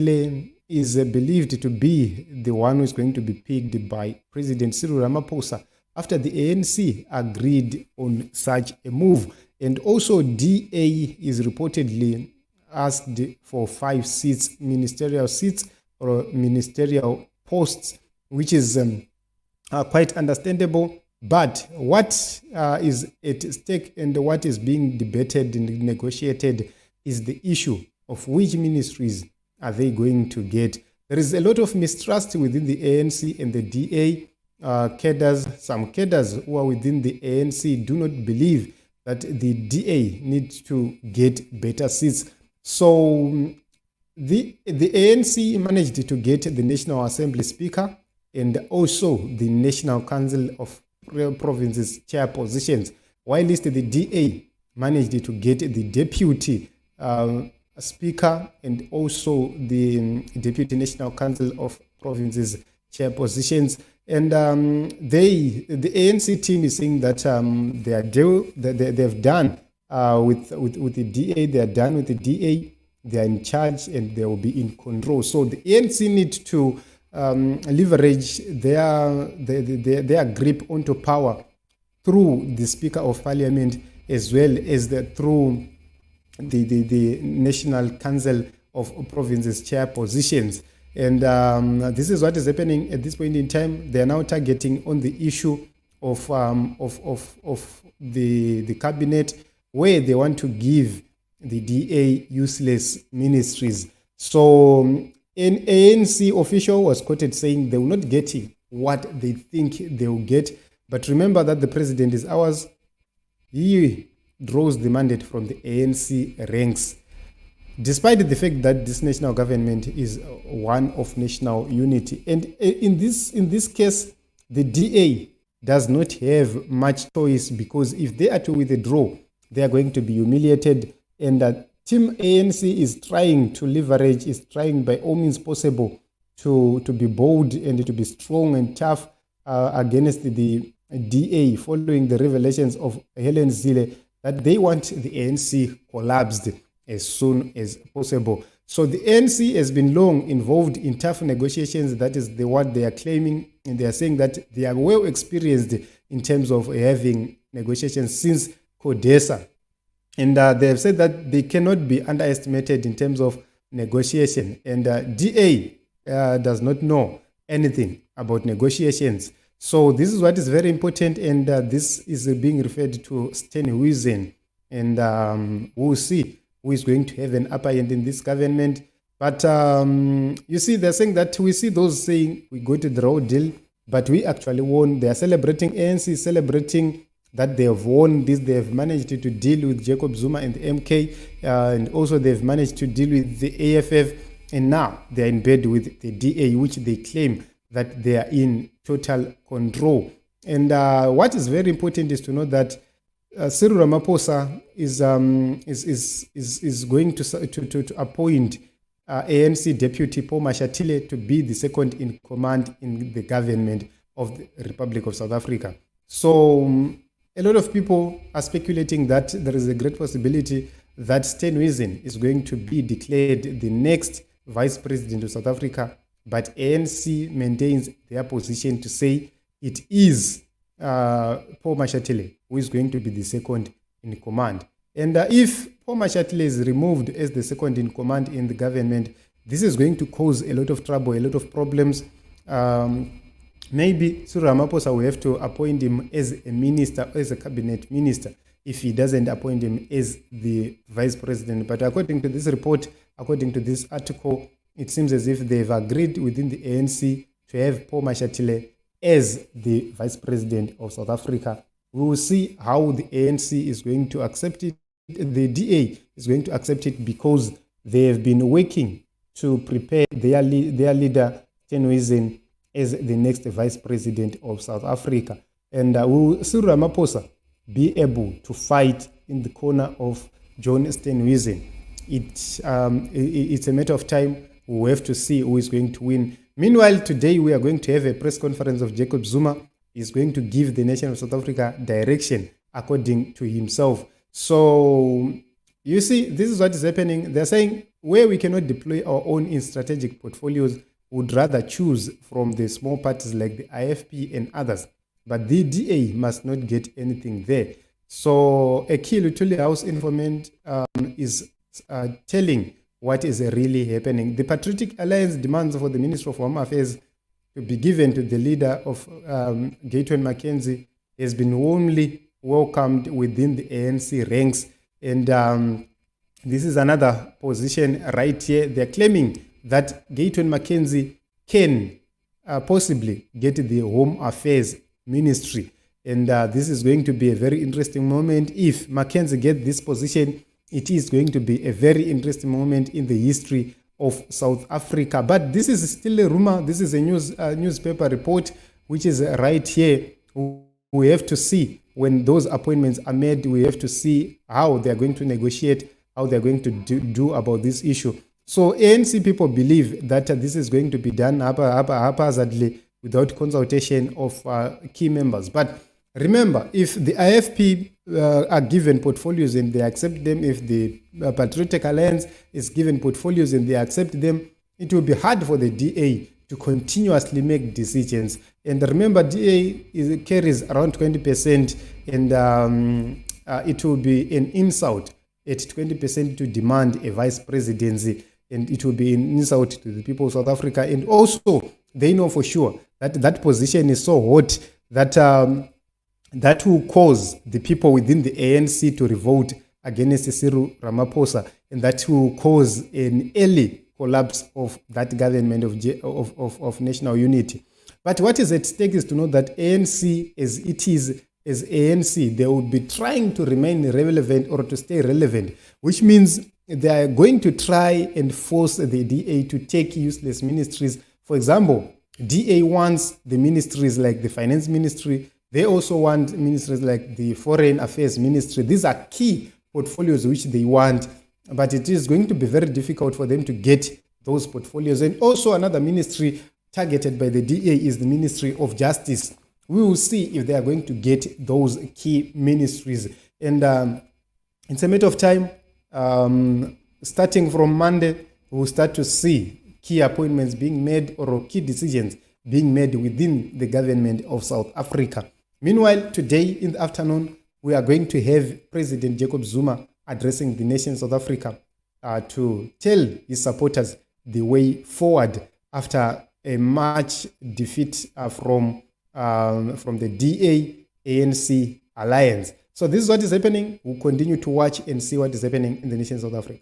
is believed to be the one who is going to be picked by President Cyril Ramaphosa after the ANC agreed on such a move. And also DA is reportedly asked for 5 seats, ministerial seats or ministerial posts, which is quite understandable. But what is at stake and what is being debated and negotiated is the issue of which ministries are they going to get. There is a lot of mistrust within the ANC and the DA cadres. Some cadres who are within the ANC do not believe that the DA needs to get better seats. So the ANC managed to get the National Assembly Speaker and also the National Council of Provinces chair positions, while the DA managed to get the Deputy Speaker and also the Deputy National Council of Provinces chair positions. And the ANC team is saying that they've done with the DA, they are done with the DA, they are in charge and they will be in control. So the ANC need to leverage their grip onto power through the Speaker of Parliament as well as through the National Council of Provinces chair positions. And this is what is happening at this point in time. They are now targeting on the issue of the cabinet, where they want to give the DA useless ministries. So an ANC official was quoted saying they will not get what they think they will get. But remember that the president is ours. He draws the mandate from the ANC ranks. Despite the fact that this national government is one of national unity. And in this case, the DA does not have much choice, because if they are to withdraw, they are going to be humiliated. And Team ANC is trying to leverage, is trying by all means possible to be bold and to be strong and tough against the DA, following the revelations of Helen Zille that they want the ANC collapsed as soon as possible. So the ANC has been long involved in tough negotiations. That is what they are claiming. And they are saying that they are well experienced in terms of having negotiations since CODESA. And they have said that they cannot be underestimated in terms of negotiation. And DA does not know anything about negotiations. So this is what is very important. And this is being referred to Steenhuisen. And we'll see who is going to have an upper hand in this government. But you see, they're saying that we see those saying we go to the raw deal, but we actually won. They are celebrating, ANC celebrating that they have won this. They have managed to deal with Jacob Zuma and the MK, and also they've managed to deal with the AFF, and now they're in bed with the DA, which they claim that they are in total control. And what is very important is to know that Cyril Ramaphosa is going to appoint ANC Deputy Paul Mashatile to be the second in command in the government of the Republic of South Africa. So a lot of people are speculating that there is a great possibility that Steenhuisen is going to be declared the next vice president of South Africa, but ANC maintains their position to say it is Paul Mashatile who is going to be the second in command. And if Paul Mashatile is removed as the second in command in the government, this is going to cause a lot of trouble, a lot of problems. Maybe Cyril Ramaphosa will have to appoint him as a minister, as a cabinet minister, if he doesn't appoint him as the vice president. But according to this report, according to this article, it seems as if they've agreed within the ANC to have Paul Mashatile as the vice president of South Africa. We will see how the ANC is going to accept it. The DA is going to accept it because they have been working to prepare their leader, Steenhuisen, as the next vice president of South Africa. And will Cyril Ramaphosa be able to fight in the corner of John Steenhuisen? It's a matter of time. We'll have to see who is going to win. Meanwhile, today we are going to have a press conference of Jacob Zuma. He's going to give the nation of South Africa direction according to himself. So you see, this is what is happening. They're saying where we cannot deploy our own in strategic portfolios, would rather choose from the small parties like the IFP and others. But the DA must not get anything there. So a key Lutuli House informant is telling what is really happening. The Patriotic Alliance demands for the Minister of Home Affairs to be given to the leader of Gateway Mackenzie has been warmly welcomed within the ANC ranks. And this is another position right here. They're claiming that Gateway Mackenzie can possibly get the Home Affairs Ministry. And this is going to be a very interesting moment. If Mackenzie gets this position, it is going to be a very interesting moment in the history of South Africa. But this is still a rumor. This is a newspaper report, which is right here. We have to see when those appointments are made. We have to see how they are going to negotiate, how they are going to do about this issue. So ANC people believe that this is going to be done haphazardly without consultation of key members. But remember, if the IFP are given portfolios and they accept them, if the Patriotic Alliance is given portfolios and they accept them, it will be hard for the DA to continuously make decisions. And remember, DA carries around 20%, and it will be an insult at 20% to demand a vice presidency, and it will be an insult to the people of South Africa. And also, they know for sure that that position is so hot that that will cause the people within the ANC to revolt against Cyril Ramaphosa, and that will cause an early collapse of that government of national unity. But what is at stake is to know that ANC, as it is, as ANC, they will be trying to remain relevant or to stay relevant, which means they are going to try and force the DA to take useless ministries. For example, DA wants the ministries like the Finance Ministry. They also want ministries like the Foreign Affairs Ministry. These are key portfolios which they want, but it is going to be very difficult for them to get those portfolios. And also another ministry targeted by the DA is the Ministry of Justice. We will see if they are going to get those key ministries. And it's a matter of time. Starting from Monday, we will start to see key appointments being made or key decisions being made within the government of South Africa. Meanwhile, today in the afternoon, we are going to have President Jacob Zuma addressing the nation South Africa to tell his supporters the way forward after a match defeat from the DA-ANC alliance. So this is what is happening. We'll continue to watch and see what is happening in the nation South Africa.